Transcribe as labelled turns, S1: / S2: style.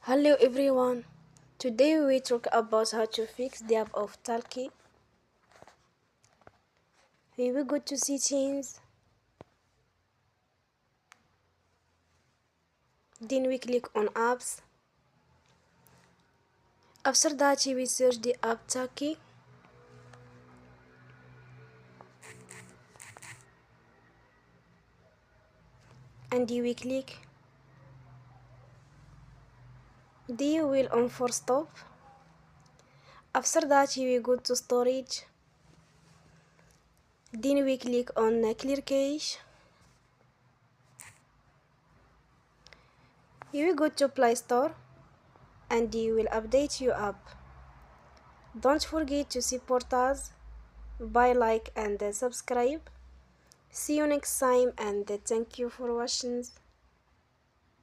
S1: Hello everyone. Today we talk about how to fix the app of Talkie. We will go to settings. Then we click on apps. After that we search the app Talkie. And we click. Then you will on for stop. After that we go to storage. Then we click on clear cache. You will go to Play Store and you will update your app. Don't forget to support us by like and subscribe. See you next time and thank you for watching.